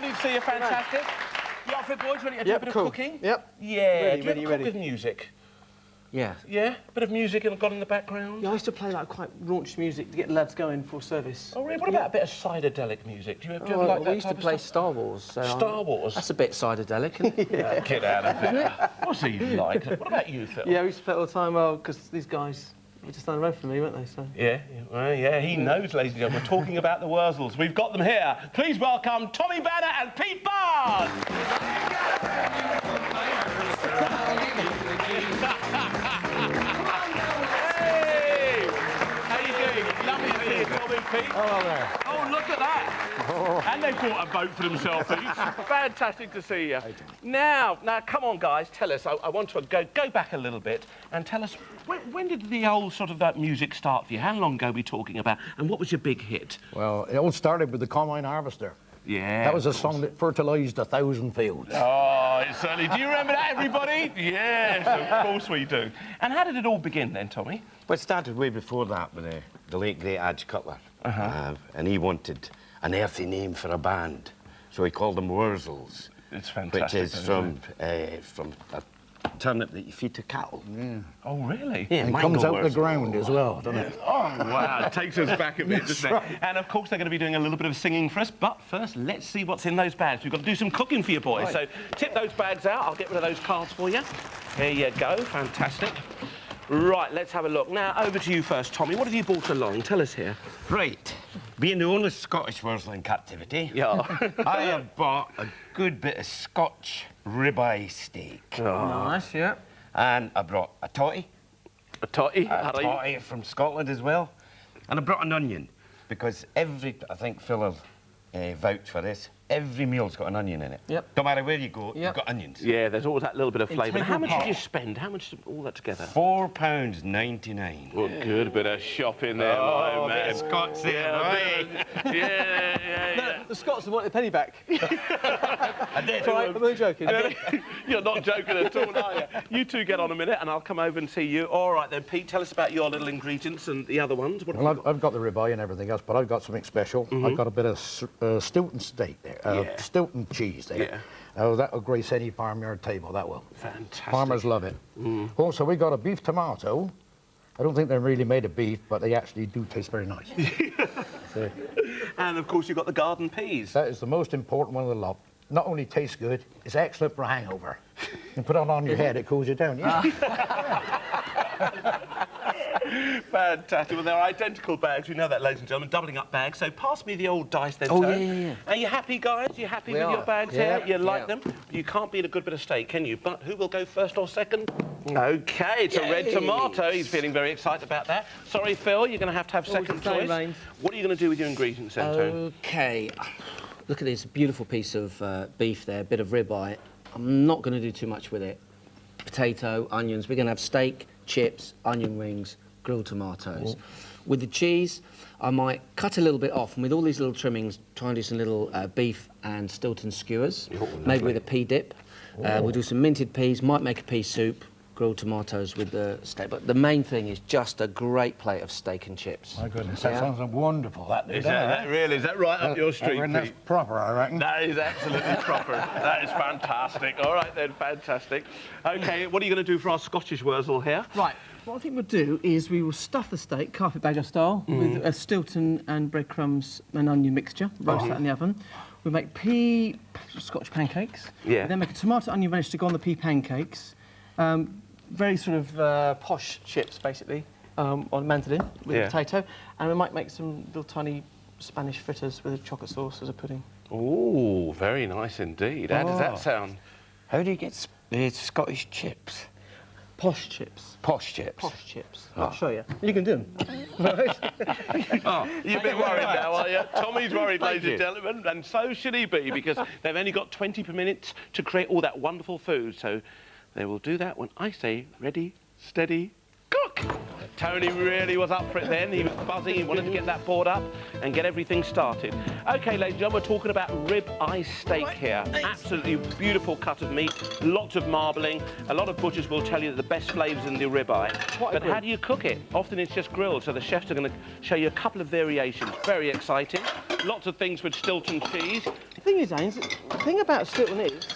lovely to see you. Fantastic. You up for it, boys? Ready to do a bit of cooking? Yep. Yeah. Do you ever cook with music? Yeah. Yeah? A bit of music and got in the background? Yeah, I used to play like quite raunchy music to get the lads going for service. Oh, really? What about a bit of psychedelic music? Do you ever like that? We used to play Star Wars. So Star Wars? That's a bit psychedelic, isn't it? Yeah. Get out of here. What's he like? What about you, Phil? Yeah, we used to play it all the time, well, because these guys were just down the road from me, weren't they? So. Yeah, well, yeah, he knows, ladies and gentlemen. We're talking about the Wurzels. We've got them here. Please welcome Tommy Banner and Pete Barnes. Hey! How you doing? Lovely to see you, Tommy and Pete. Hello there. Oh, look at that. Oh. And they bought a boat for themselves each. Fantastic to see you. Now, come on, guys, tell us. I want to go back a little bit and tell us, when did the old sort of that music start for you? How long ago are we talking about? And what was your big hit? Well, it all started with the Combine Harvester. Yeah. That was a song that fertilised 1,000 fields. Oh, it certainly... Do you remember that, everybody? Yes, of course we do. And how did it all begin then, Tommy? Well, it started way before that with the late, great Adge Cutler. And he wanted an earthy name for a band, so he called them Wurzels. It's fantastic. Which is from a turnip that you feed to cattle. Yeah. Oh, really? Yeah, and comes out the ground as well, doesn't it? Oh, wow, it takes us back a bit, doesn't it? And, of course, they're going to be doing a little bit of singing for us, but first, let's see what's in those bags. We've got to do some cooking for you boys, so tip those bags out. I'll get rid of those cards for you. Here you go, fantastic. Right, let's have a look. Now, over to you first, Tommy. What have you brought along? Tell us here. Right. Being the only Scottish Wurzel in captivity, Yeah. I have bought a good bit of Scotch ribeye steak. Oh. Nice, yeah. And I brought a totty. A totty? A totty from Scotland as well. And I brought an onion, because I think Phil will vouch for this, every meal's got an onion in it. Yep. No matter where you go, you've got onions. Yeah, there's always that little bit of flavour. Integral How much did part. you spend? How much all that together? £4.99. Well, good bit of shopping there, my man. Bit of Scots there, right? Yeah. The Scots have wanted the penny back. I did. Right, I'm only joking. You're not joking at all, are you? You two get on a minute and I'll come over and see you. All right then, Pete, tell us about your little ingredients and the other ones. What have Well, you got? I've got the ribeye and everything else, but I've got something special. I've got a bit of Stilton steak there, Stilton cheese there. Yeah. Oh, that'll grace any farmyard table, that will. Fantastic. Farmers love it. Also, we got a beef tomato. I don't think they're really made of beef, but they actually do taste very nice. So, and, of course, you've got the garden peas. that is the most important one of the lot. Not only tastes good, it's excellent for a hangover. You put it on your head, it cools you down, yeah? Fantastic. Well, they're identical bags. We know that, ladies and gentlemen. Doubling up bags. So pass me the old dice then, Oh, Tone. yeah. Are you happy, guys? You happy We with your are. bags Yeah. here? You like them? You can't beat a good bit of steak, can you? But who will go first or second? OK, it's a red tomato. He's feeling very excited about that. Sorry, Phil, you're going to have second it's the same choice. range. What are you going to do with your ingredients then, Tone? OK. Look at this beautiful piece of beef there, a bit of ribeye. I'm not going to do too much with it. Potato, onions. We're going to have steak, chips, onion rings, grilled tomatoes. With the cheese, I might cut a little bit off, and with all these little trimmings, try and do some little beef and Stilton skewers, maybe with a pea dip. We'll do some minted peas, might make a pea soup, grilled tomatoes with the steak. But the main thing is just a great plate of steak and chips. My goodness, that sounds wonderful, that. Is that really? Is that right up your street, And that's Pete? proper, I reckon. That is absolutely proper. That is fantastic. All right then, fantastic. OK, what are you going to do for our Scottish Wurzel here? Right. What I think we'll do is we will stuff the steak, carpetbagger style, with a Stilton and breadcrumbs and onion mixture, roast that in the oven. We'll make pea Scotch pancakes. Yeah. We then make a tomato onion relish to go on the pea pancakes. Very sort of posh chips, basically, on mandolin with a potato. And we might make some little tiny Spanish fritters with a chocolate sauce as a pudding. Oh, very nice indeed. How does that sound? How do you get Scottish chips? Posh chips. Posh chips? Posh chips. I'll show you. You can do them. Oh, you're a bit worried now, are you? Tommy's worried, ladies and gentlemen, and so should he be, because they've only got 20 minutes to create all that wonderful food, so they will do that when I say ready, steady, cook! Tony really was up for it then. He was buzzing. He wanted to get that board up and get everything started. OK, ladies and gentlemen, we're talking about rib-eye steak here. Absolutely beautiful cut of meat, lots of marbling. A lot of butchers will tell you that the best flavours in the rib-eye. But how do you cook it? Often it's just grilled, so the chefs are going to show you a couple of variations. Very exciting. Lots of things with Stilton cheese. thing is, Ains, the thing about Stilton is,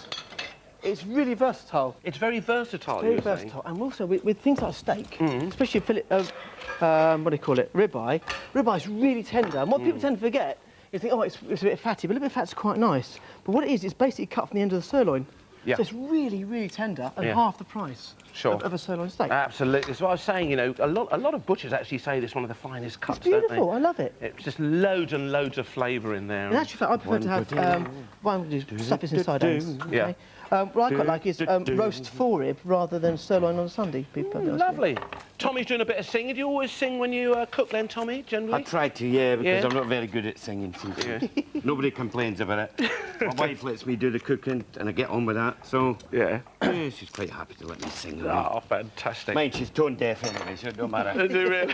it's really versatile. It's very versatile, Very you're saying. versatile. And also with things like steak, especially fillet, what do you call it, ribeye. Ribeye's really tender. And what people tend to forget is think, oh, it's a bit fatty, but a little bit of fat's quite nice. But what it is, it's basically cut from the end of the sirloin. Yeah. So it's really, really tender and Yeah. half the price Sure. of a sirloin steak. Absolutely. That's what I was saying, you know, a lot of butchers actually say this is one of the finest cuts, It's beautiful, don't I love it. they? It's just loads and loads of flavour in there. In actual fact, I prefer to have stuff is inside Ains. Yeah. Okay? What I quite like is roast forerib rather than sirloin on a Sunday. to be perfectly honest with you. Lovely. Tommy's doing a bit of singing. Do you always sing when you cook then, Tommy, generally? I try to, yeah, because Yeah. I'm not very good at singing. Yeah. Nobody complains about it. My wife lets me do the cooking, and I get on with that. So Yeah. yeah, she's quite happy to let me sing. Along. Oh, fantastic. Mind, she's tone deaf anyway, so it don't matter. Do you really?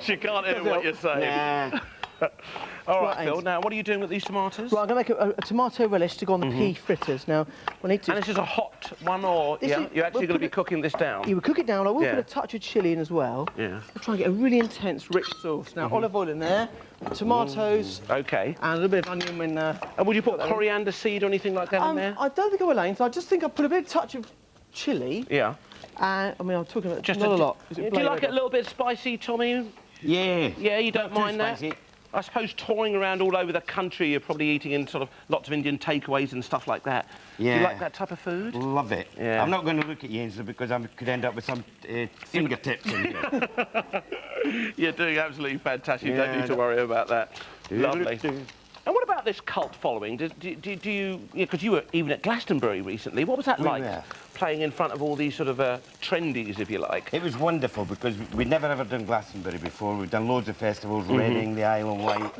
She can't hear what you're saying. Nah. All right, Right, Phil. Ains. Now, what are you doing with these tomatoes? Right, I'm going to make a tomato relish to go on the pea fritters. Now, we need to... And this is a hot one, or This yeah, is- you're actually we'll going to put be it- cooking this down. You would cook it down. I will Yeah. put a touch of chilli in as well. Yeah. I'll try and get a really intense, rich sauce. Now, olive oil in there, tomatoes, Okay. and a little bit of onion when... And would you put coriander seed or anything like that in there? I don't think I will, Ains. So I just think I'll put a bit of touch of chilli. Yeah. And, I mean, I'm talking about Just not a lot. Is Do it you plain like it red? a little bit spicy, Tommy? Yeah. Yeah, you don't Not too mind that? spicy. I suppose touring around all over the country, you're probably eating in sort of lots of Indian takeaways and stuff like that. Do you Yeah. like that type of food? Love it. Yeah. I'm not going to look at you, Ainsley, because I could end up with some fingertips in here. You're doing absolutely fantastic. You Yeah, don't need to I worry about that. Lovely. do. And what about this cult following? Do you... Because you were even at Glastonbury recently. What was that We like, were. playing in front of all these sort of trendies, if you like? It was wonderful because we'd never ever done Glastonbury before. We've done loads of festivals, Reading, the Isle of Wight,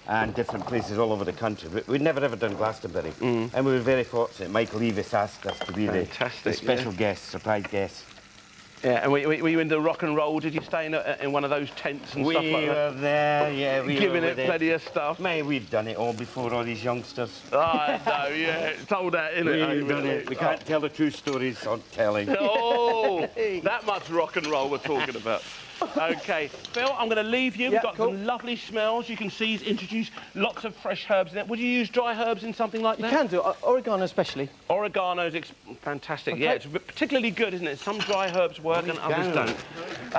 and different places all over the country. But we'd never ever done Glastonbury. And we were very fortunate. Michael Eavis asked us to be the Fantastic, special guest, surprise guest. Yeah, and were you into rock and roll? Did you stay in one of those tents and We stuff like that? were there, yeah, we Giving were it with plenty of stuff. Mate, we've done it all before, all these youngsters. Oh, I know, yeah. It's all that, isn't it? We've done it. We can't tell the true stories on telling. Oh, that much rock and roll we're talking about. OK, Phil, I'm going to leave you. We've Yeah, got cool. some lovely smells. You can see he's introduced lots of fresh herbs in it. Would you use dry herbs in something like You that? can do oregano especially. Oregano's fantastic. Yeah, it's particularly good, isn't it? Some dry herbs work and others don't.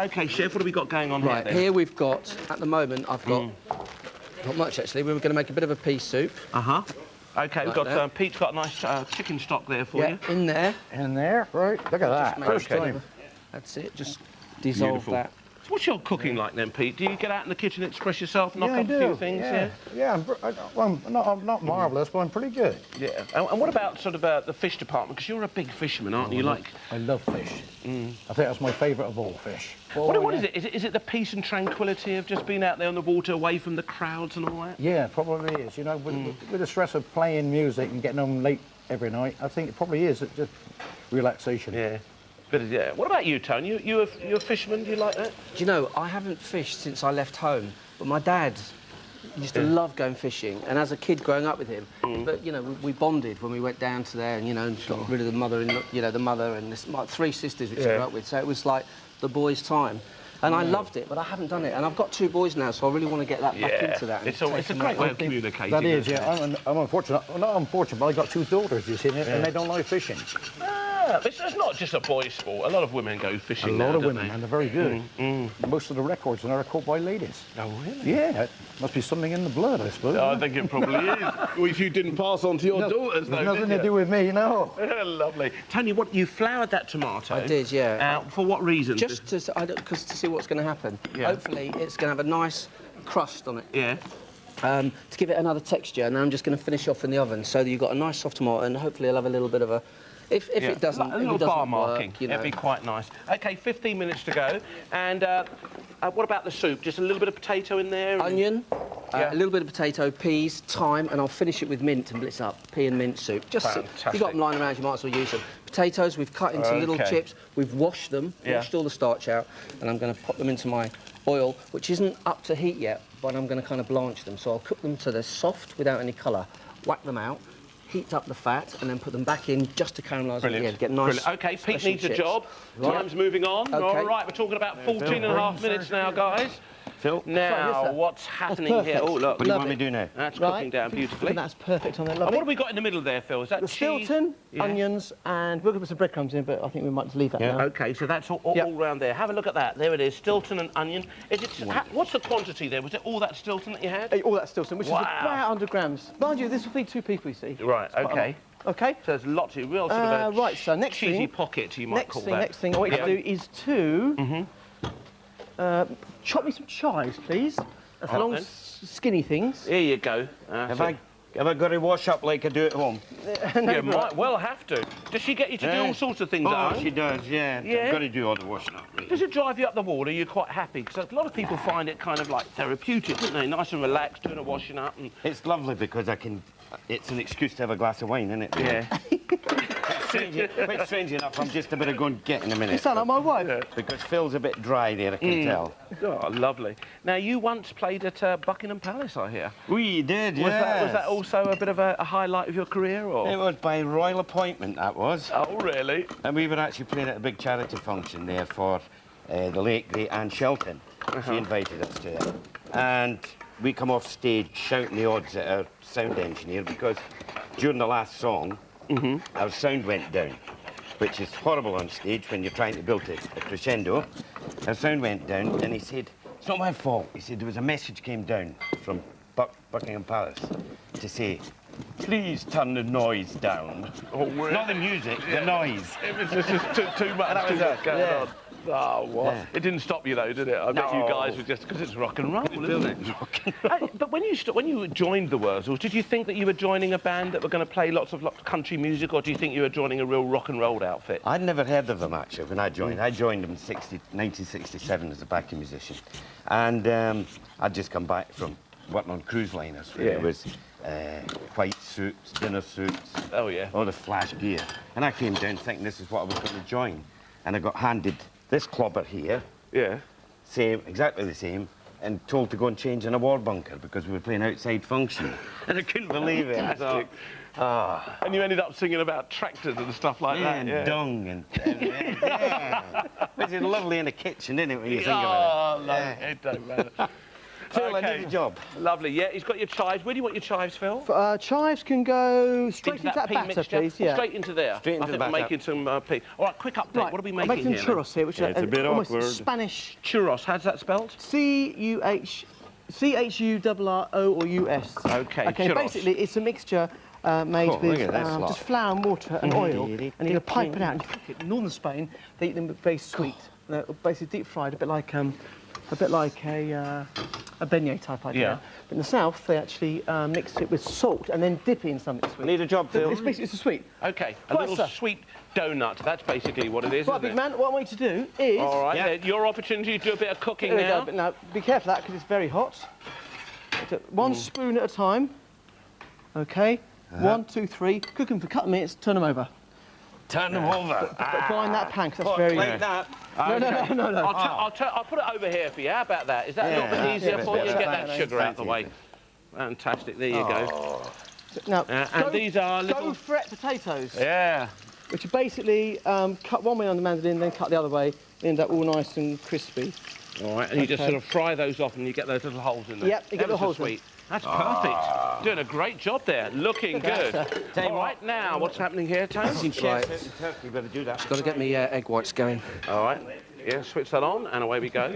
OK, Chef, what have we got going on Right, here then? here we've got, at the moment, I've got, not much actually, we were going to make a bit of a pea soup. Uh-huh. OK, we've Like got, that. Pete's got a nice chicken stock there for you. In there. In there, right? Look at that. Make First it time. over. That's it, just dissolve Beautiful. that. So what's your cooking like then, Pete? Do you get out in the kitchen, express yourself, knock up a few things? Yeah, I'm not marvellous, but I'm pretty good. Yeah. And what about sort of the fish department? Because you're a big fisherman, aren't you? Like, I love fish. I think that's my favourite of all fish. what is it? Is it the peace and tranquility of just being out there on the water, away from the crowds and all that? Yeah, probably is. You know, with the stress of playing music and getting home late every night, I think it probably is. It's just relaxation. Yeah. But yeah. What about you, Tony? You a fisherman? Do you like that? Do you know, I haven't fished since I left home, but my dad used to love going fishing, and as a kid growing up with him, but, you know, we bonded when we went down to there and, you know, and got rid of the mother, the mother and my 3 sisters which I grew up with, so it was like the boys' time. And I loved it, but I haven't done it. And I've got 2 boys now, so I really want to get that back into that. and It's a take great them way out. of communicating. That is, isn't it? yeah. I'm unfortunate. Well, not unfortunate, but I got 2 daughters, you see, and they don't like fishing. Ah, it's not just a boys' sport. A lot of women go fishing A now, lot of don't women, they? and they're very good. Most of the records are caught by ladies. Oh, really? Yeah, it must be something in the blood, I suppose. I think it probably is. Which you didn't pass on to your daughters, though, Nothing did to do with me, no. Lovely. Tony, you floured that tomato? I did, yeah. For what reason? Just to see what's going to happen. Yeah. Hopefully, it's going to have a nice crust on it. Yeah. To give it another texture, and I'm just going to finish off in the oven so that you've got a nice soft tomato, and hopefully it'll have a little bit of a... If it doesn't, a if little it doesn't bar work, marking, you know. it'd be quite nice. OK, 15 minutes to go. And what about the soup? Just a little bit of potato in there? and- Onion, Yeah. a little bit of potato, peas, thyme, and I'll finish it with mint and blitz up. Pea and mint soup. Just Fantastic. you've got them lying around, you might as well use them. Potatoes, we've cut into little Okay. chips. We've washed them, Yeah. washed all the starch out, and I'm going to pop them into my oil, which isn't up to heat yet, but I'm going to kind of blanch them. So I'll cook them till they're soft without any colour. Whack them out, heat up the fat, and then put them back in just to caramelise at the end. Get nice. Brilliant. OK, Pete special needs a chips. job. Right. Time's moving on. Okay. All right, we're talking about 14 and a half minutes now, guys. Phil? Now, Sorry, yes, sir. what's happening here? perfect. Oh, look. What do you Love want me it. to do now? That's Right. cooking down beautifully. That's perfect on there, And lovely. what have we got in the middle there, Phil? Is that The cheese? Stilton, Yeah. onions, and we're going to put some breadcrumbs in, but I think we might just leave that Yeah. now. Okay, so that's all Yep. round there. Have a look at that. There it is, Stilton and onion. Is it? What's the quantity there? Was it all that Stilton that you had? Hey, all that Stilton, which Wow. is about 100 grams. Mind you, this will feed 2 people, you see. Right. It's quite a Okay. lot. Okay. So there's lots of real sort of a Right, so next cheesy thing, pocket, you might call that. Next thing, I want you to do is to chop me some chives, please. That's All right, long, then. skinny things. Here you go. Have I got to wash up like I do at home? You might well have to. Does she get you to do all sorts of things at Oh, home? she does, yeah. Yeah? I've got to do all the washing up. Really. Does it drive you up the wall? Are you quite happy? Because a lot of people find it kind of like therapeutic, don't they? Nice and relaxed, doing a washing up. And It's lovely because I can... It's an excuse to have a glass of wine, isn't it? really? yeah. Quite strange enough, I'm just about to go and get in a You minute. sound like my wife. Because Phil's a bit dry there, I can tell. Oh, lovely. Now, you once played at Buckingham Palace, I hear. We did, yeah. Was that also a bit of a highlight of your career, or? It was by royal appointment, that was. Oh, really? And we were actually playing at a big charity function there for the late, great Anne Shelton. She invited us to it. And we come off stage shouting the odds at our sound engineer because during the last song, our sound went down, which is horrible on stage when you're trying to build a crescendo. Our sound went down, and he said, "It's not my fault." He said there was a message came down from Buckingham Palace to say, "Please turn the noise down." Oh, really? Not the music, the noise. It was just too much, That was it, going yeah. on. Oh, what? Yeah. It didn't stop you, though, did it? I bet you No. guys were just... Because it's rock and roll, isn't it? Rock and But when you joined the Wurzels, did you think that you were joining a band that were going to play lots of country music, or do you think you were joining a real rock and roll outfit? I'd never heard of them, actually, when I joined. I joined them in 1967 as a backing musician. And I'd just come back from working on cruise liners. Where Yeah. It was white suits, dinner suits, Oh, yeah. all the flash gear. And I came down thinking this is what I was going to join. And I got handed this clobber here, Yeah. same, exactly the same, and told to go and change in a war bunker because we were playing outside function. And I couldn't believe it. I thought, And you ended up singing about tractors and stuff like that. and dung and yeah. Which is lovely in the kitchen, isn't it, when you think about Oh, lovely. It don't matter. it? Phil, I Okay. need a job. Lovely. Yeah, he's got your chives. Where do you want your chives, Phil? Chives can go straight into that pea batter, mixture? please. Yeah. Straight into there. Straight into I think the we're batter. making some pea. All right, quick update. Right, What are we I'm making making here? churros here, which Yeah, are it's a bit almost awkward. Spanish. Churros. How's that spelled? C-H-U-R-R-O or U-S. Okay, Okay, churros. basically it's a mixture made Oh, look with at this lot. just flour and water and oil, and you're going to pipe it out and cook it. In northern Spain, they eat them very sweet. They're basically deep fried, a bit like a beignet type idea. Yeah. But in the south, they actually mix it with salt and then dip it in something sweet. Need a job, Phil. It's basically it's a sweet. Okay, a Right, little sir. sweet donut. That's basically what it is, Right, isn't big it? man, what I want you to do is... All right, Yeah. your opportunity to do a bit of cooking There we now. go, but now be careful of that because it's very hot. One spoon at a time. Okay. 1, 2, 3. Cook them for a couple of minutes. Turn them over. Turn them over. But behind that pan, 'cause that's Oh, very. like that. No. I'll put it over here for you. How about that? Is that a little Yeah, bit easier yeah, for you? yeah, Get yeah, that sugar out of the thank way. you. Fantastic. There you go. Now, And these are little... go fret potatoes, Yeah. which are basically cut one way on the mandolin, then cut the other way. They end up all nice and crispy. All right, and you just Okay. sort of fry those off and you get those little holes in there. Yep, you get Ever the so holes in. sweet. That's perfect. Doing a great job there. Looking good. All right, now, what's happening here, Tony? Right. Turkey, better do that. Got to get me egg whites going. All right. Yeah, switch that on, and away we go.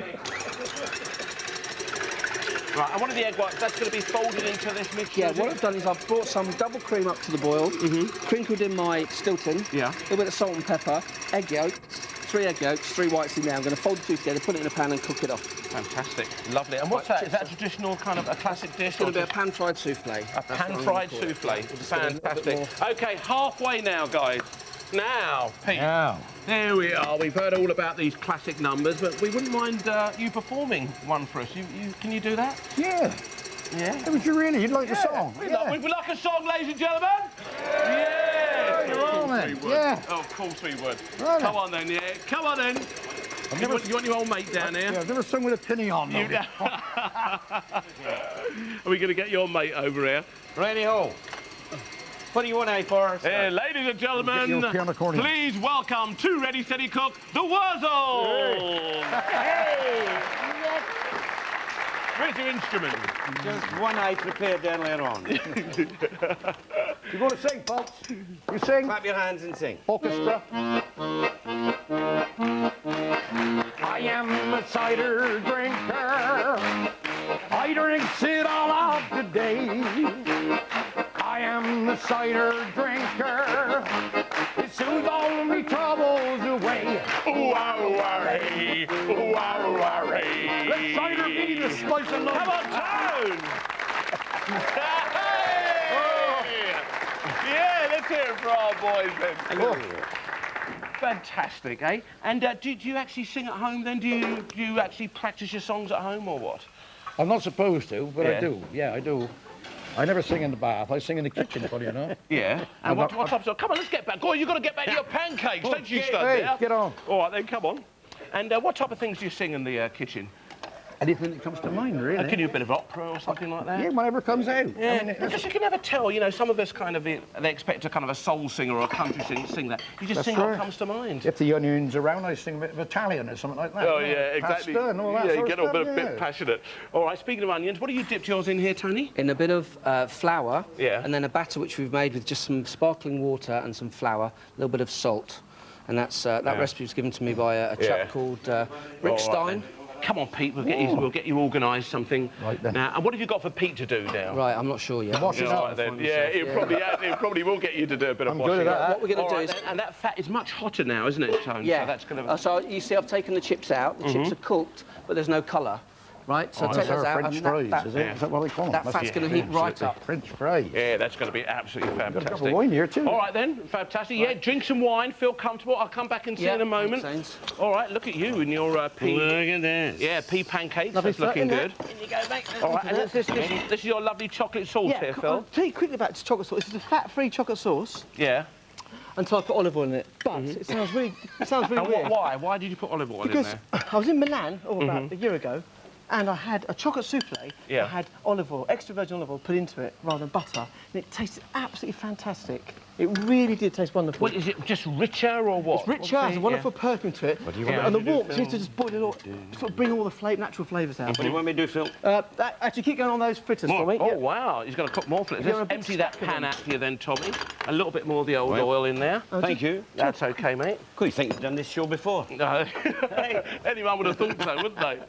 Right, and one of the egg whites, that's going to be folded into this mixture. Yeah, is what it? I've done is I've brought some double cream up to the boil, crinkled in my Stilton, Yeah. a little bit of salt and pepper, egg yolk, 3 egg yolks, 3 whites in there. I'm going to fold the two together, put it in a pan and cook it off. Fantastic. Lovely. And what's that? Is that a traditional kind of a classic dish? It's going or to be a just pan-fried souffle. a pan-fried souffle? Fantastic. OK, halfway now, guys. Now, Pete. Yeah. There we are. We've heard all about these classic numbers, but we wouldn't mind you performing one for us. Can you do that? Yeah. Yeah. Would you really? You'd like the song? We'd like a song, ladies and gentlemen. Yes. You're on then. We would. Yeah. Oh, of course we would. Right. Come on then, yeah. Come on then. You want your old mate down here? Yeah, I've never sung with a penny on. You- though. Are we going to get your mate over here? Righty-ho. What do you want, for? Ladies and gentlemen, Get your piano accordion. please welcome to Ready, Steady, Cook, the Wurzels! Where's your instrument? Just one I prepared earlier on. You going to sing, folks? You sing? Clap your hands and sing. Orchestra. I am a cider drinker. I drink it all of the day. I am a cider drinker. It soothes all my troubles away. Ooh-ah-ooh-ah-ray. Ooh-ah-ooh-ah-ray. Let cider be the spice of love. Come on, Tone! Hey! Yeah, let's hear it for our boys then. Fantastic, eh? And do you actually sing at home then? Do you actually practice your songs at home or what? I'm not supposed to, but Yeah. I do. Yeah, I do. I never sing in the bath. I sing in the kitchen, funny enough. Yeah. And what types of... Come on, let's get back. Go on, you've got to get back to your pancakes, don't you, Stud? Hey, there? get on. All right, then, come on. And what type of things do you sing in the kitchen? Anything that comes to mind, really. Can you do a bit of opera or something like that? Yeah, whatever comes out. Yeah, I mean, because you can never tell, you know, some of us kind of, they expect a kind of a soul singer or a country singer to sing that. You just That's sing what right. comes to mind. if the onion's around, I sing a bit of Italian or something like that. Oh, you know, yeah, exactly. Pasta and all that yeah, you sort get of a bit, stuff, bit passionate. All right, speaking of onions, what do you dipped yours in here, Tony? In a bit of flour, Yeah. and then a batter which we've made with just some sparkling water and some flour, a little bit of salt. And that's that recipe was given to me by a chap Yeah. called All Rick right, Stein. then. Come on, Pete, we'll get you organised something. Right, then. Now, and what have you got for Pete to do now? Right, I'm not sure yet. Wash it All up. right, then. Yeah, it probably will get you to do a bit of I'm washing good at up. that. What we're going All to do right, is... then, and that fat is much hotter now, isn't it, Tone? Yeah. So that's going to... So you see I've taken the chips out. The chips are cooked, but there's no colour. Right, so Oh, take Those those are out. French and fries, that, is it? Is that what they call them? that Must fat's be going to heat right up. French fries. Yeah, that's going to be absolutely Got a fantastic. cup of wine here, too. All right, then. Fantastic. Yeah, drink some wine, feel comfortable. I'll come back and see you in a moment. makes sense. All right, look at you and your pea... Look at this. Yeah, pea pancakes. Lovely That's looking stuff, good. isn't it? In you go, mate. All right, and this is your lovely chocolate sauce here, I'll Phil. tell you quickly about this chocolate sauce. This is a fat-free chocolate sauce Yeah. until I put olive oil in it. But it sounds really And weird. why? Why did you put olive oil in Because there? I was in Milan about a year ago, and I had a chocolate souffle. Yeah. I had olive oil, extra virgin olive oil, put into it rather than butter, and it tasted absolutely fantastic. It really did taste wonderful. What, is it just richer or what? It's richer, has a wonderful perfume to it, do you want and the me to do, warmth Phil? seems to just boil it all, sort of bring all the natural flavours out. What do you want me to do, Phil? Actually, keep going on those fritters for me. Oh, Yeah. wow, he's going to cook more flakes. You're a Let's bit empty that stuck in pan them. out for you then, Tommy. A little bit more of the old Well. oil in there. Thank you. That's OK, mate. Cool, you think you've done this show before? No. Anyone would have thought so, wouldn't they?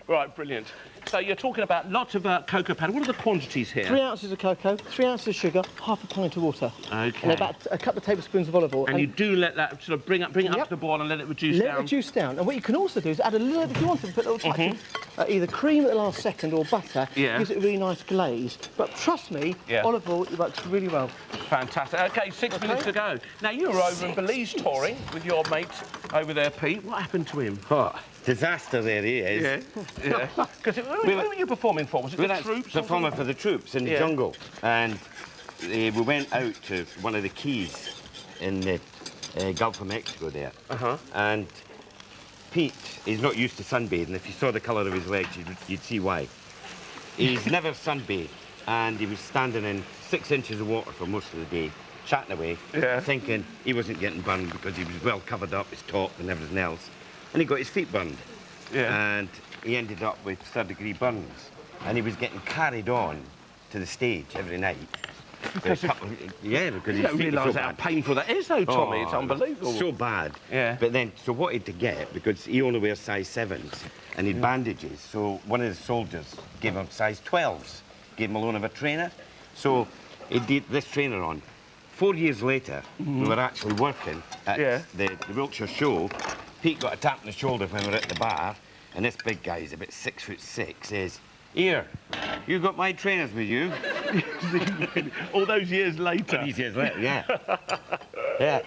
Right, brilliant. So you're talking about lots of cocoa powder. What are the quantities here? 3 ounces of cocoa, 3 ounces of sugar, half a pint of water. OK. And about a couple of tablespoons of olive oil. And you do let that sort of bring it up Yep. to the boil and let it reduce let down. it reduce down. And what you can also do is add a little, if you want to, put a little touch of either cream at the last second or butter. Yeah. Gives it a really nice glaze. But trust me, Yeah. olive oil, it works really well. Fantastic. OK, 6 minutes to go. Now, you were over in Belize touring with your mate over there, Pete. What happened to him? Oh, disaster there he is. Yeah. Because who were you performing for? Was it We're the at troops? or performing something? for the troops in the Yeah. jungle, and we went out to one of the keys in the Gulf of Mexico there. And Pete is not used to sunbathing. If you saw the colour of his legs, you'd see why. He's never sunbathed, and he was standing in 6 inches of water for most of the day, chatting away, Yeah. thinking he wasn't getting burned because he was well covered up, his top and everything else. And he got his feet burned. Yeah. And he ended up with third-degree burns. And he was getting carried on to the stage every night. Because Yeah, because you his don't feet were realise so how bad. painful that is, though, Tommy. It's Oh, unbelievable. So bad. Yeah. But then, so what he had to get, because he only wears size 7s, and he had bandages, so one of the soldiers gave him size 12s, gave him a loan of a trainer. So he did this trainer on. 4 years later, we were actually working at Yeah. the Wiltshire show. Pete got a tap on the shoulder when we were at the bar, and this big guy, he's about 6'6", says, "Here, you got my trainers with you?" All those years later. These years later, yeah. Yeah.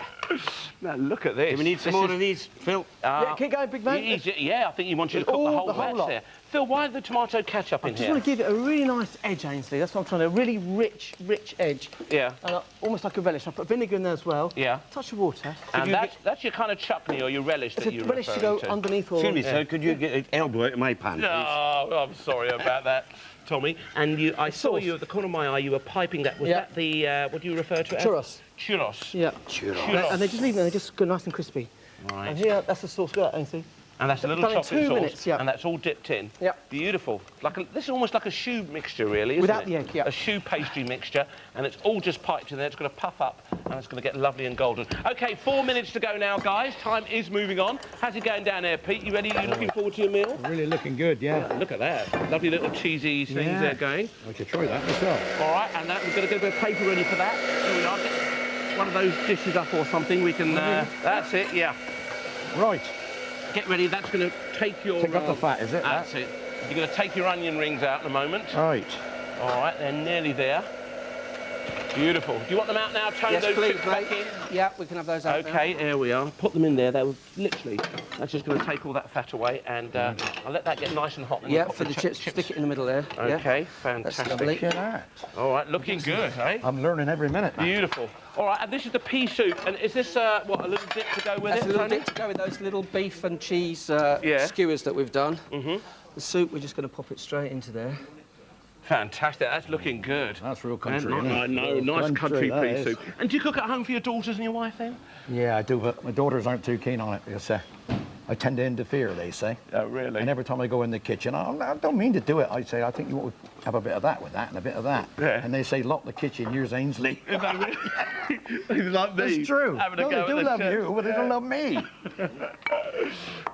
Now, look at this. Do we need some more of these, Phil? Yeah, keep going, big man. Yeah, I think you want you to cook the All whole the whole batch lot. there. Phil, why the tomato ketchup in Just here? want to give it a really nice edge, Ainsley. That's what I'm trying to, a really rich edge. Yeah. And almost like a relish. I put vinegar in there as well. Yeah. Touch of water. And that's your kind of chutney or your relish It's that a you're relish to referring go to. underneath all. Excuse me, sir, could you get an elbow out of my pan, please? Oh, I'm sorry about that, Tommy. And I saw sauce. you at the corner of my eye. You were piping that. Was Yeah. that the what do you refer to it as? Churros. Churros. Yeah. Churros. And they just leave them, they just go nice and crispy. Right. And here, that's the sauce. Look at that, Ainsley. And that's a little Done in chocolate 2 sauce, minutes, yeah. and that's all dipped in. Yep. Beautiful. This is almost like a choux mixture, really, isn't Without it? the egg, yeah. A choux pastry mixture, and it's all just piped in there. It's going to puff up, and it's going to get lovely and golden. OK, 4 minutes to go now, guys. Time is moving on. How's it going down there, Pete? You ready? You looking forward to your meal? Really looking good, yeah. Look at that. Lovely little cheesy things there going. I should try that myself. All right, and we've got to get a bit of paper ready for that. Here we are. Get one of those dishes up or something. We can... that's it, yeah. Right. Get ready. That's going to take your... Take up the fat, is it? That's it. You're going to take your onion rings out in a moment. Right. All right, they're nearly there. Beautiful. Do you want them out now, Tony? Yes, those please, chips back in? Yeah, we can have those out now. OK, here we are. Put them in there. They were literally... That's just going to take all that fat away, and I'll let that get nice and hot. And Yeah, put for the chips, stick it in the middle there. OK, Yeah. fantastic. That's lovely. Look at that. All right, looking good, eh? I'm learning every minute. Man. Beautiful. All right, and this is the pea soup. And is this, what, a little dip to go with That's it, a little Tony? dip to go with those little beef and cheese Yeah. skewers that we've done. The soup, we're just going to pop it straight into there. Fantastic. That's looking good. That's real country, And, isn't I it? know, Real nice country that pea is. soup. And do you cook at home for your daughters and your wife, then? Yeah, I do, but my daughters aren't too keen on it because I tend to interfere, they say. Oh, really? And every time I go in the kitchen, I don't mean to do it. I say, I think you ought to have a bit of that with that and a bit of that. Yeah. And they say, lock the kitchen, here's Ainsley. Is that really? Like me. It's true. Having a No, go they do at the love chef. you, but they don't love me.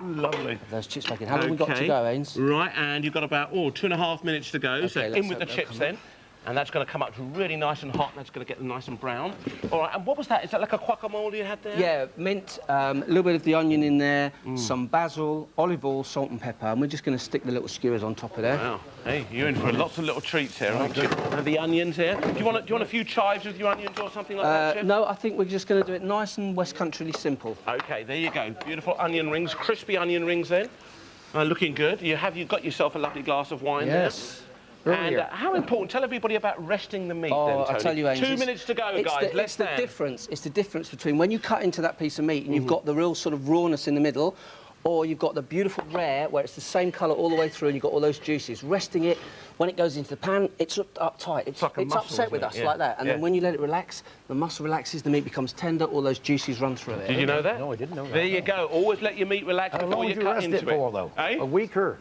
Lovely. Those chips back in. How long have we got to go, Ains? Right, and you've got about, 2.5 minutes to go. So let's in with the hope they'll chips come then. And that's going to come up really nice and hot. And that's going to get them nice and brown. All right, and what was that? Is that like a guacamole you had there? Yeah, mint, a little bit of the onion in there, some basil, olive oil, salt and pepper, and we're just going to stick the little skewers on top of there. Wow. Hey, you're in for lots of little treats here, aren't you? And the onions here. Do you want a few chives with your onions or something like that, Chef? No, I think we're just going to do it nice and West Countryly simple. OK, there you go. Beautiful onion rings, crispy onion rings then. Looking good. You've got yourself a lovely glass of wine Yes. there. And how important? Tell everybody about resting the meat. Oh, then, Tony. I tell you, Ains, 2 minutes to go, guys. It's the difference. It's the difference between when you cut into that piece of meat and you've got the real sort of rawness in the middle, or you've got the beautiful rare where it's the same colour all the way through and you've got all those juices. Resting it, when it goes into the pan, it's up tight. It's like a muscle, upset with isn't it? us Yeah. like that. And then when you let it relax, the muscle relaxes, the meat becomes tender, all those juices run through it. Did you know that? No, I didn't know that. There you go. Always let your meat relax How before long you did you cut rest into it for, though? Eh? A week or?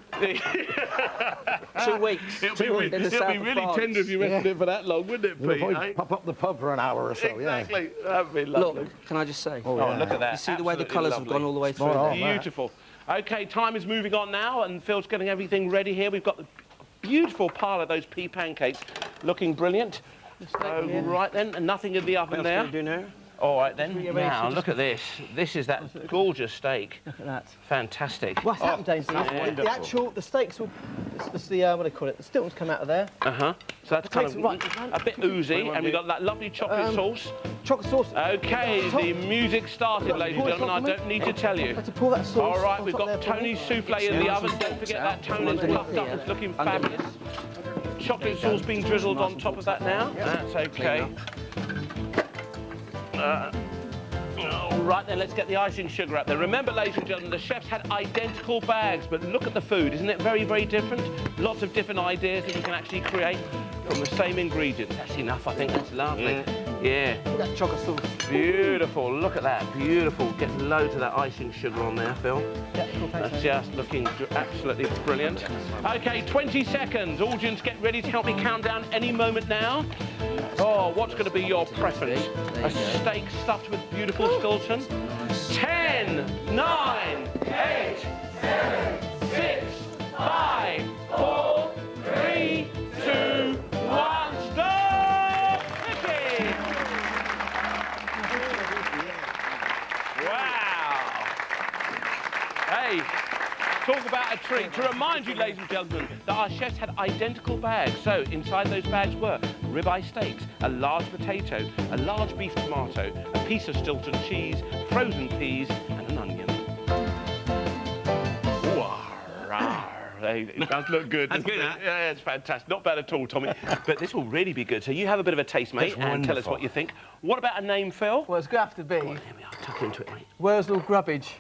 2 weeks. It'll be in the south of really France. tender if you rested it for that long, wouldn't it, Pete? We'll eh? pop up the pub for an hour or so, Exactly. That'd be lovely. Look, can I just say? Oh, look at that. You see the way the Absolutely colours have lovely. gone all the way through Spot there? on. Beautiful. OK, time is moving on now, and Phil's getting everything ready here. We've got the beautiful pile of those pea pancakes, looking brilliant. Right then, and nothing in the oven there. Do now? All right then. Now look at this. This is that gorgeous steak. Look at that. Fantastic. What's happened, Ainsley? The steaks will... It's the, what do they call it? The stiltons come out of there. So that's kind of Right. a bit oozy, and we've got that lovely chocolate sauce. Chocolate sauce. OK, the music started, ladies and gentlemen. I don't need to tell you. To pour that sauce All right, on we've top got there for me. Tony's souffle in the oven. Don't forget that Tony's puffed up. It's looking fabulous. Chocolate sauce being drizzled on top of that now. That's OK. Right then, let's get the icing sugar up there. Remember, ladies and gentlemen, the chefs had identical bags, but look at the food. Isn't it very, very different? Lots of different ideas that you can actually create from the same ingredients. That's enough, I think. That's lovely. Yeah. Look at that chocolate sauce. Beautiful. Look at that. Beautiful. Get loads of that icing sugar on there, Phil. Yeah, cool, thanks. That's just looking absolutely brilliant. OK, 20 seconds. Audience, get ready to help me count down any moment now. Oh, what's going to be your preference? A steak stuffed with beautiful Stilton? 10, 9, 8, 7, 6, 5, 4, 3, 2, 1, stop! Cooking! Wow! Hey, talk about a treat. To remind you, ladies and gentlemen, that our chefs had identical bags. So inside those bags were ribeye steaks, a large potato, a large beef tomato, a piece of Stilton cheese, frozen peas, and an onion. Hey, it does look good. That's good, huh? Yeah, it's fantastic. Not bad at all, Tommy. But this will really be good. So you have a bit of a taste, mate, and tell us what you think. What about a name, Phil? Well, it's going to have to be Here we are. Tuck into it, mate. Wurzels Grubbage.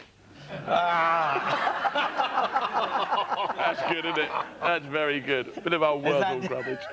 That's good, isn't it? That's very good. Bit of our Wurzels rubbish.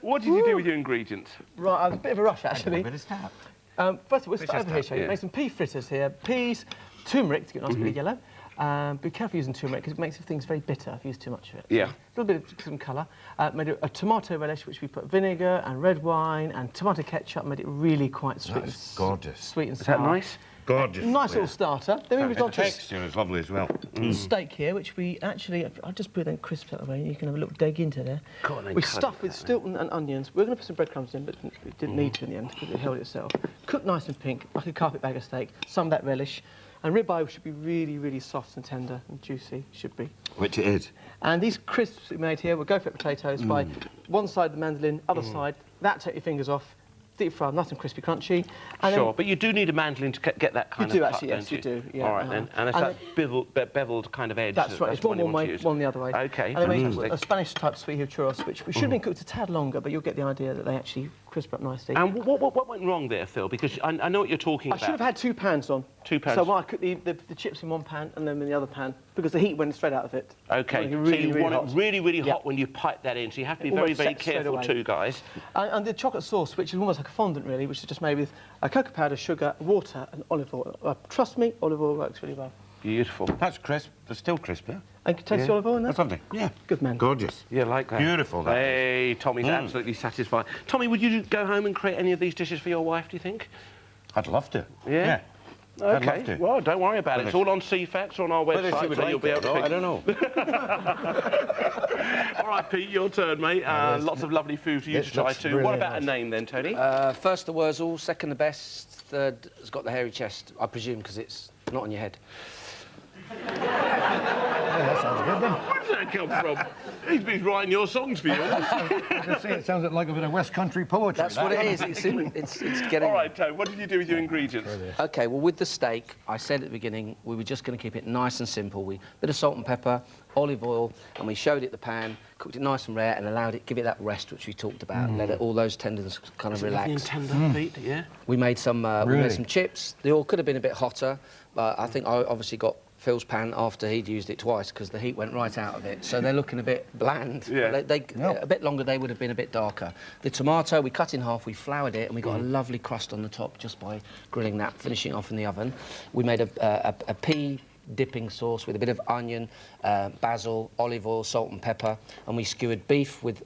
What did you do with your ingredients? Right, I was a bit of a rush, actually. Bit of snap. First of all, we'll start over here, shall we? yeah. Make some pea fritters here. Peas, turmeric to get a nice bit of yellow. Be careful using too much because it makes things very bitter if you use too much of it. Yeah. A little bit of some colour. Made a tomato relish, which we put vinegar and red wine and tomato ketchup, made it really quite sweet. That's gorgeous. Sweet and Is sour. that nice? Gorgeous. Nice little starter. Then we moved on The to texture is lovely as well. steak here, which we actually, I'll just put them crisps out of the way and you can have a little dig into there. Go on then, We cut stuffed it with Stilton and onions. We're going to put some breadcrumbs in, but we didn't need to in the end because it held itself. Cooked nice and pink, like a carpetbagger steak. Some of that relish. And ribeye should be really, really soft and tender and juicy, should be. Which it is. And these crisps we made here, we'll go for potatoes by one side the mandolin, other side, that take your fingers off, deep fried, nice and crispy, crunchy. And Sure, but you do need a mandolin to get that kind of You do cut, actually, yes, don't you do. Yeah, All right then, and it's and that beveled kind of edge. That's right, it's one you one want way, to use. one the other way. Okay, And then we fantastic. make a Spanish type sweet heel churros, which should have been cooked a tad longer, but you'll get the idea that they actually crisp up nicely. And what went wrong there, Phil? Because I know what you're talking I about. should have had 2 pans on. 2 pans. So I cooked the chips in one pan and then in the other pan, because the heat went straight out of it. Okay, Like so really, you really want hot. it really, really Yeah. hot when you pipe that in, so you have to be Almost very, very set straight careful away. too, guys. And the chocolate sauce, which is almost like a fondant really, which is just made with cocoa powder, sugar, water and olive oil. Trust me, olive oil works really well. Beautiful. That's crisp. They're still crisp, yeah? And you can taste the olive oil in there? That's lovely. Yeah. Good man. Gorgeous. Yeah, like that. Beautiful, that Hey, Tommy's absolutely satisfied. Tommy, would you go home and create any of these dishes for your wife, do you think? I'd love to. Yeah? I'd love Okay, to. well, don't worry about it. Whether It's all on CFAX or on our Whether she website, would so like you'll be able it to or pick. not, I don't know. All right, Pete, your turn, mate. Lots of lovely food for you It to try looks too. really What about a nice. name then, Tony? First the Wurzels, second the best, third has got the hairy chest, I presume, because it's not on your head. Yeah, that sounds good then. Where does that come from? He's been writing your songs for you. I can see it sounds like a bit of West Country poetry. That's what it is. It's getting. All right, Tony, what did you do with your ingredients? Okay, well, with the steak, I said at the beginning we were just going to keep it nice and simple. We bit of salt and pepper, olive oil, and we showed it the pan, cooked it nice and rare, and allowed it, give it that rest which we talked about, let it, all those tendons kind of relax. Tender feet, yeah. We made some, we Really? made some chips. They all could have been a bit hotter, but I think I obviously got Phil's pan after he'd used it twice because the heat went right out of it. So they're looking a bit bland. Yeah. A bit longer, they would have been a bit darker. The tomato, we cut in half, we floured it, and we got a lovely crust on the top just by grilling that, finishing it off in the oven. We made a pea dipping sauce with a bit of onion, basil, olive oil, salt and pepper, and we skewered beef with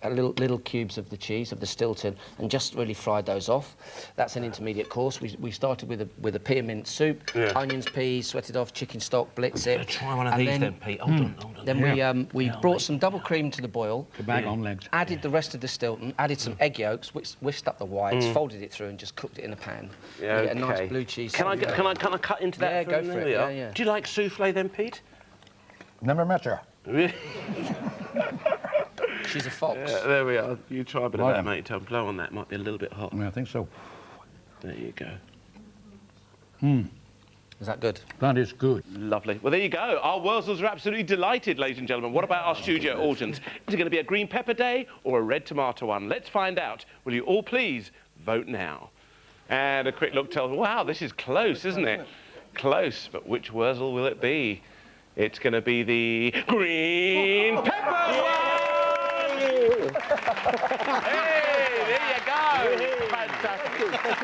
little cubes of the cheese, of the Stilton, and just really fried those off. That's an intermediate course. We started with a pea and mint soup, onions, peas, sweated off, chicken stock, blitz it. Try one of and these then, Pete. Hold on. Then we brought some double cream to the boil, Bag on legs. added the rest of the Stilton, added some egg yolks, whisked up the whites, folded it through, and just cooked it in a pan. Yeah, You get a nice okay. blue cheese. Can I cut into that? Yeah, for go a for minute? it, There we yeah, are. yeah. Do you like souffle then, Pete? Never met her. She's a fox. Yeah, there we are. You try a bit of Right that, then. mate. Don't blow on that. Might be a little bit hot. Yeah, I think so. There you go. Is that good? That is good. Lovely. Well, there you go. Our Wurzels are absolutely delighted, ladies and gentlemen. What about our studio audience? Is it going to be a green pepper day or a red tomato one? Let's find out. Will you all please vote now? And a quick look tells, wow, this is close, isn't it? Close, but which Wurzel will it be? It's going to be the green pepper one! Hey, there you go. Fantastic.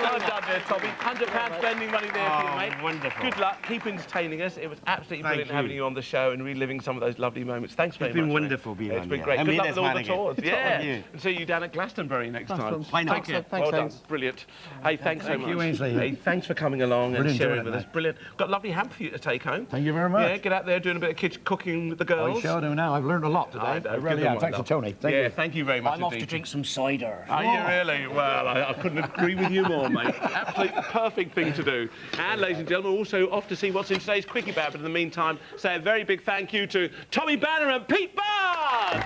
Well done there, Tommy. £100 spending money there for you, mate. Wonderful. Good luck. Keep entertaining us. It was absolutely brilliant you. having you on the show and reliving some of those lovely moments. Thanks very It's much. been mate. wonderful being It's on been here. great. And Good meet luck us, with all the man, again. tours. Good Yeah. on you. And see you down at Glastonbury next time. one. Thank you. Thanks, Well James. done. Brilliant. Hey, thanks so much. you, Ainsley. Hey, thanks for coming along and Really sharing enjoyed it, with us. mate. Brilliant. Got a lovely hamper for you to take home. Thank you very much. Yeah, get out there doing a bit of kitchen cooking with the girls. I sure do now. I've learned a lot today. I know. I really Give them am. one, Thanks to love. Tony. Thank Yeah, you. thank you very much I'm off to indeed. drink some cider. Are you really? Well, I couldn't agree with you more, mate. Absolutely perfect thing to do. And, ladies and gentlemen, also off to see what's in today's Quickie Bag. But in the meantime, say a very big thank you to Tommy Banner and Pete Bard!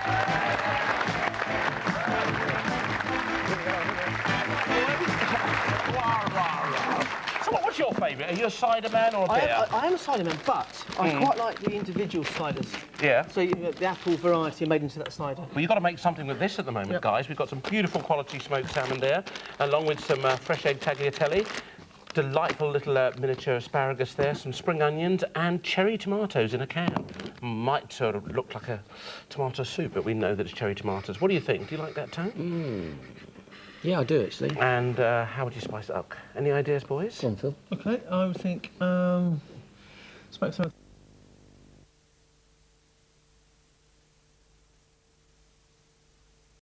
So what's your favourite? Are you a cider man or a beer? I am a cider man, but I quite like the individual ciders. Yeah. So the apple variety made into that cider. Well, you've got to make something with this at the moment, Yep. guys. We've got some beautiful quality smoked salmon there, along with some fresh egg tagliatelle, delightful little miniature asparagus there, some spring onions, and cherry tomatoes in a can. Might sort of look like a tomato soup, but we know that it's cherry tomatoes. What do you think? Do you like that, Tone? Yeah, I do, actually. And how would you spice it up? Any ideas, boys? Go on, Phil. Okay, I would think smoked salmon.